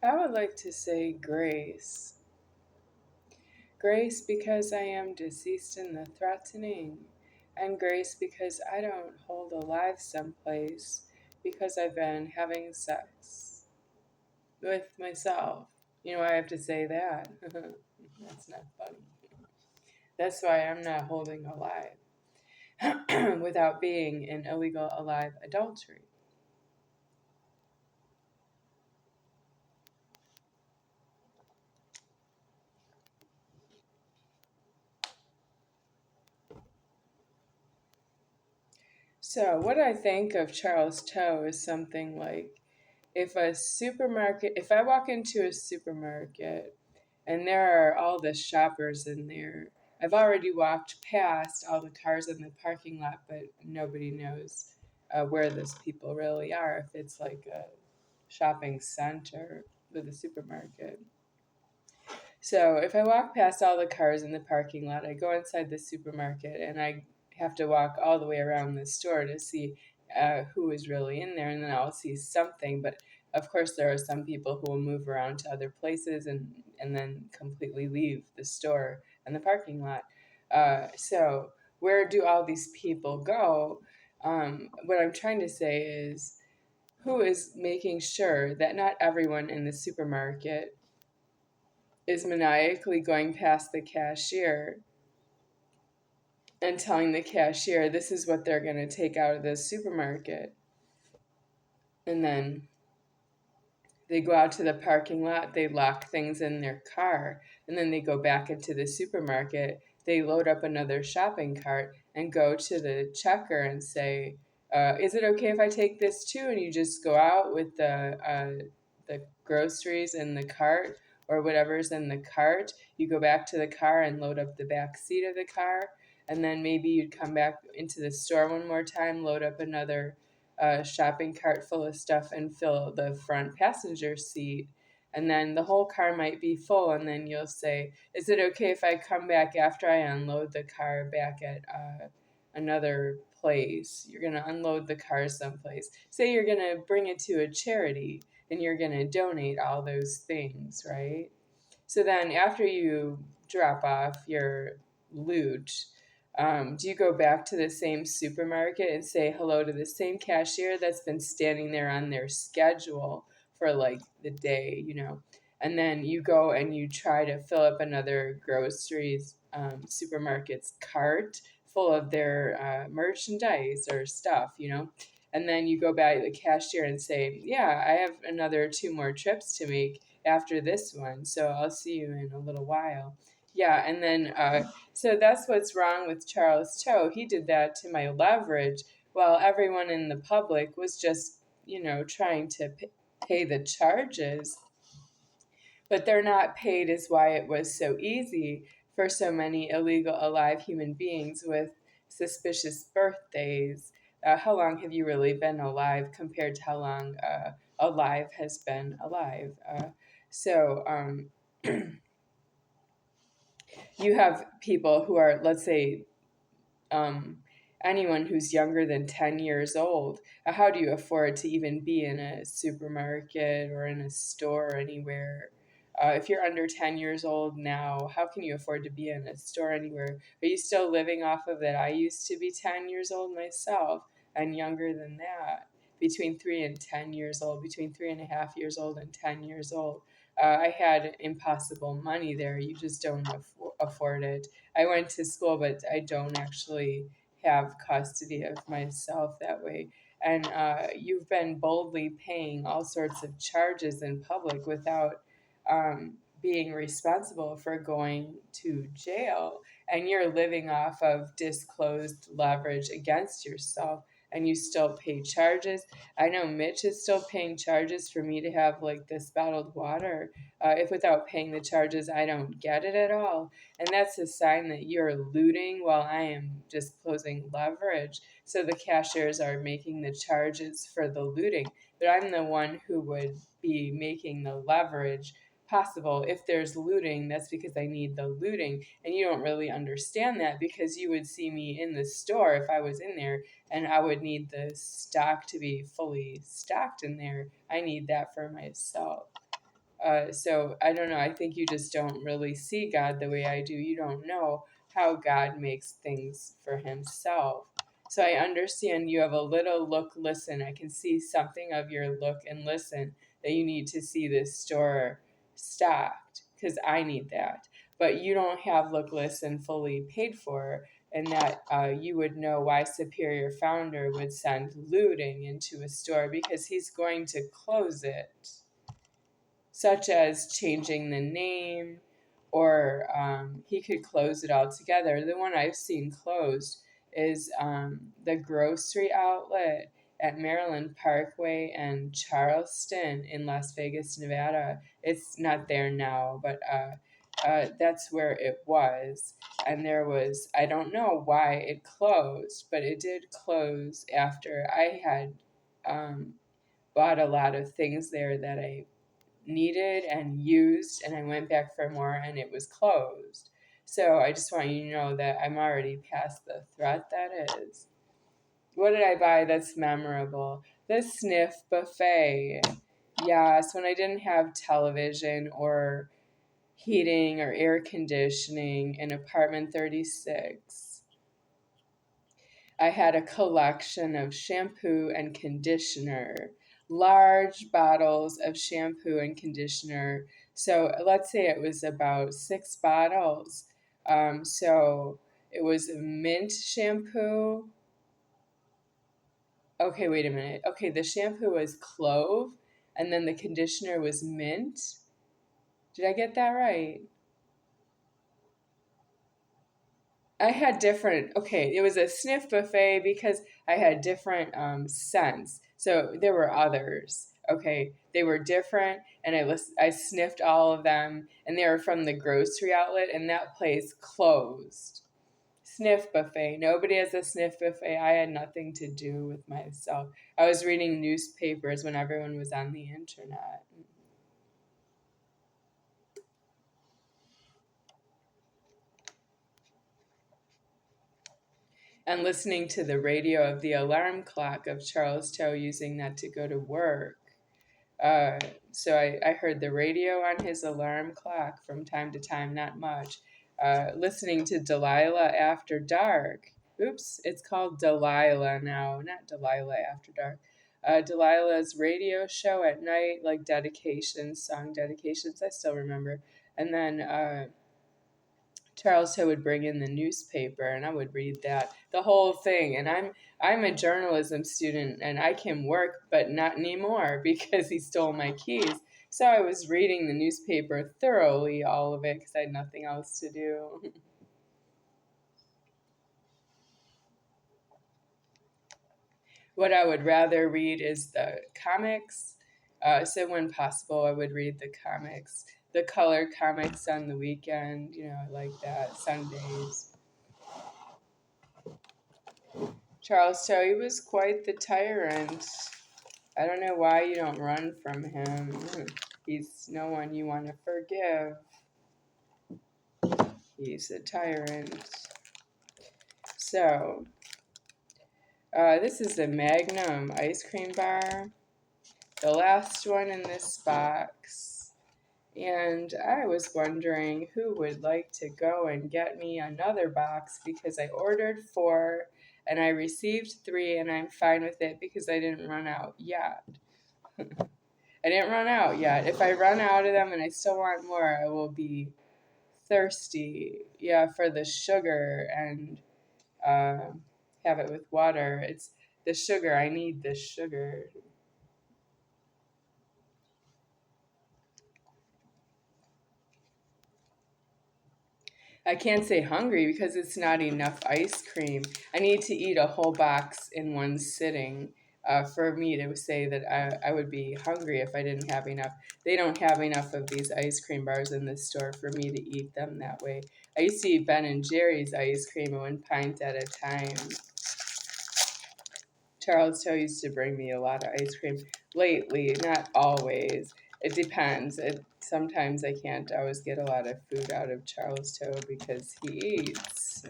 I would like to say grace. Grace because I am deceased in the threatening, and grace because I don't hold alive someplace because I've been having sex with myself. I have to say that. That's not funny. That's why I'm not holding alive without being in illegal alive adultery. So, what I think of Charles Toh is something like if I walk into a supermarket and there are all the shoppers in there, I've already walked past all the cars in the parking lot, but nobody knows where those people really are, if it's like a shopping center with a supermarket. So if I walk past all the cars in the parking lot, I go inside the supermarket and I have to walk all the way around the store to see who is really in there, and then I'll see something. But of course, there are some people who will move around to other places and then completely leave the store and the parking lot. So where do all these people go? What I'm trying to say is, who is making sure that not everyone in the supermarket is maniacally going past the cashier and telling the cashier this is what they're going to take out of the supermarket. And then they go out to the parking lot, they lock things in their car, and then they go back into the supermarket. They load up another shopping cart and go to the checker and say, is it okay if I take this too? And you just go out with the groceries in the cart or whatever's in the cart. You go back to the car and load up the back seat of the car. And then maybe you'd come back into the store one more time, load up another shopping cart full of stuff and fill the front passenger seat. And then the whole car might be full. And then you'll say, is it okay if I come back after I unload the car back at another place? You're going to unload the car someplace. Say you're going to bring it to a charity and you're going to donate all those things, right? So then after you drop off your loot, do you go back to the same supermarket and say hello to the same cashier that's been standing there on their schedule for like the day? And then you go and you try to fill up another groceries supermarket's cart full of their merchandise or stuff. And then you go back to the cashier and say, yeah, I have another 2 more trips to make after this one, so I'll see you in a little while. Yeah, and then so that's what's wrong with Charles Toh. He did that to my leverage while everyone in the public was just, trying to pay the charges. But they're not paid is why it was so easy for so many illegal alive human beings with suspicious birthdays. How long have you really been alive compared to how long alive has been alive? So you have people who are, let's say, um, anyone who's younger than 10 years old. How do you afford to even be in a supermarket or in a store or anywhere? If you're under 10 years old now, how can you afford to be in a store anywhere? Are you still living off of that? I used to be 10 years old myself and younger than that, between 3 and 10 years old, between 3.5 years old and 10 years old. I had impossible money there. You just don't afford it. I went to school, but I don't actually have custody of myself that way. And you've been boldly paying all sorts of charges in public without being responsible for going to jail. And you're living off of disclosed leverage against yourself. And you still pay charges. I know Mitch is still paying charges for me to have like this bottled water. If without paying the charges, I don't get it at all. And that's a sign that you're looting while I am disclosing leverage. So the cashiers are making the charges for the looting, but I'm the one who would be making the leverage possible. If there's looting, that's because I need the looting. And you don't really understand that because you would see me in the store if I was in there and I would need the stock to be fully stocked in there. I need that for myself. So I don't know. I think you just don't really see God the way I do. You don't know how God makes things for himself. So I understand you have a little look, listen. I can see something of your look and listen that you need to see this store stocked because I need that. But you don't have look, listen fully paid for, and that you would know why Superior Founder would send looting into a store because he's going to close it, such as changing the name, or he could close it altogether. The one I've seen closed is the grocery outlet at Maryland Parkway and Charleston in Las Vegas, Nevada. It's not there now, but that's where it was. And there was, I don't know why it closed, but it did close after I had bought a lot of things there that I needed and used, and I went back for more and it was closed. So I just want you to know that I'm already past the threat that is. What did I buy that's memorable? The Sniff Buffet. Yes, when I didn't have television or heating or air conditioning in apartment 36. I had a collection of shampoo and conditioner, large bottles of shampoo and conditioner. So let's say it was about 6 bottles. So it was mint shampoo. Okay, wait a minute. Okay, the shampoo was clove, and then the conditioner was mint. Did I get that right? I had different, okay, it was a sniff buffet because I had different scents. So there were others. Okay, they were different, and I sniffed all of them, and they were from the grocery outlet, and that place closed. Sniff buffet. Nobody has a sniff buffet. I had nothing to do with myself. I was reading newspapers when everyone was on the internet. And listening to the radio of the alarm clock of Charles Toh, using that to go to work. Uh, so I heard the radio on his alarm clock from time to time, not much. Listening to Delilah After Dark. Oops, it's called Delilah now, not Delilah After Dark. Delilah's radio show at night, like dedications, song dedications, I still remember. And then Charles Toh would bring in the newspaper, and I would read that, the whole thing. And I'm a journalism student, and I can work, but not anymore because he stole my keys. So I was reading the newspaper thoroughly, all of it, because I had nothing else to do. What I would rather read is the comics. So when possible, I would read the comics, the color comics on the weekend. I like that, Sundays. Charles Toh, he was quite the tyrant. I don't know why you don't run from him. He's no one you want to forgive. He's a tyrant. So, this is a Magnum ice cream bar, the last one in this box. And I was wondering who would like to go and get me another box because I ordered 4 and I received 3 and I'm fine with it because I didn't run out yet. I didn't run out yet. If I run out of them and I still want more, I will be thirsty. Yeah, for the sugar and have it with water. It's the sugar. I need the sugar. I can't say hungry because it's not enough ice cream. I need to eat a whole box in one sitting for me to say that I would be hungry if I didn't have enough. They don't have enough of these ice cream bars in the store for me to eat them that way. I used to eat Ben and Jerry's ice cream 1 pint at a time. Charles Toh used to bring me a lot of ice cream. Lately, not always. It depends. Sometimes I can't always get a lot of food out of Charles Toh because he eats.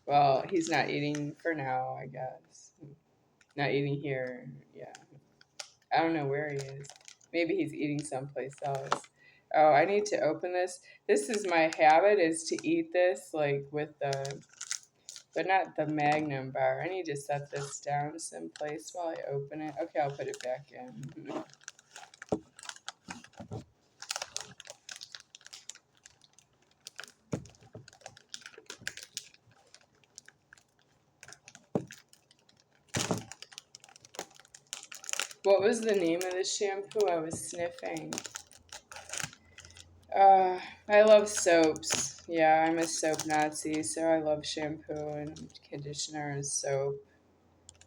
Well, he's not eating for now, I guess. Not eating here, yeah. I don't know where he is. Maybe he's eating someplace else. Oh, I need to open this. This is my habit, is to eat this like with the, but not the Magnum bar. I need to set this down someplace while I open it. Okay, I'll put it back in. What was the name of the shampoo I was sniffing? I love soaps. Yeah, I'm a soap Nazi, so I love shampoo and conditioner and soap.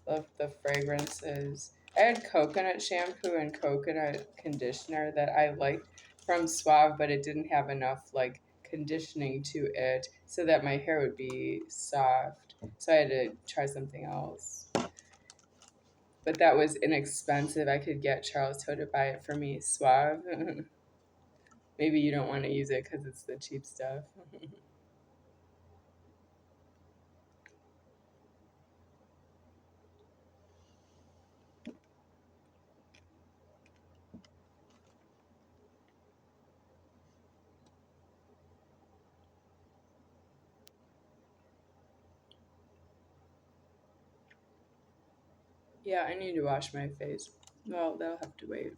Love the fragrances. I had coconut shampoo and coconut conditioner that I liked from Suave, but it didn't have enough like conditioning to it so that my hair would be soft. So I had to try something else. But that was inexpensive. I could get Charles Toh to buy it for me, Suave. Maybe you don't want to use it because it's the cheap stuff. Yeah, I need to wash my face. Well, that'll have to wait.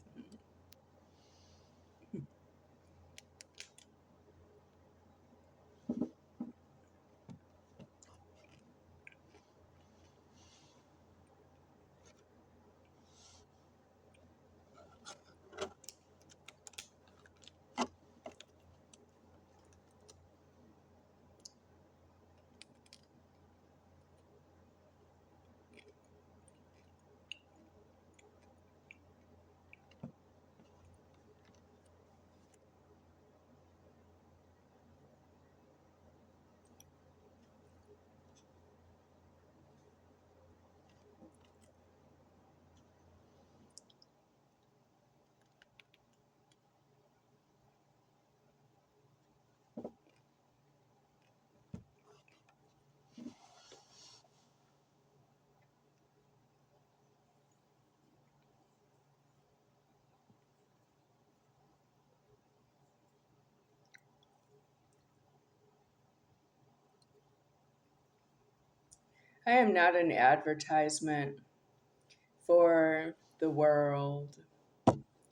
I am not an advertisement for the world.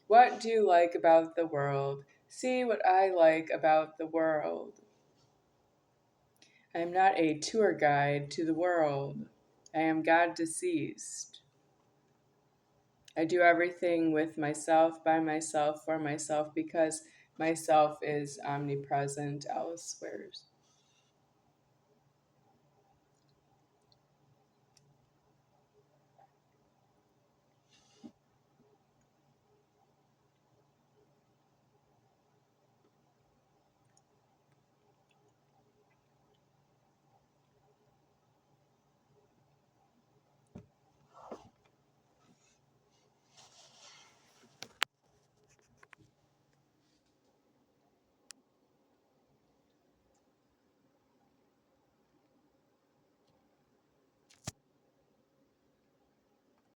What do you like about the world? See what I like about the world. I am not a tour guide to the world. I am God deceased. I do everything with myself, by myself, for myself, because myself is omnipresent elsewhere.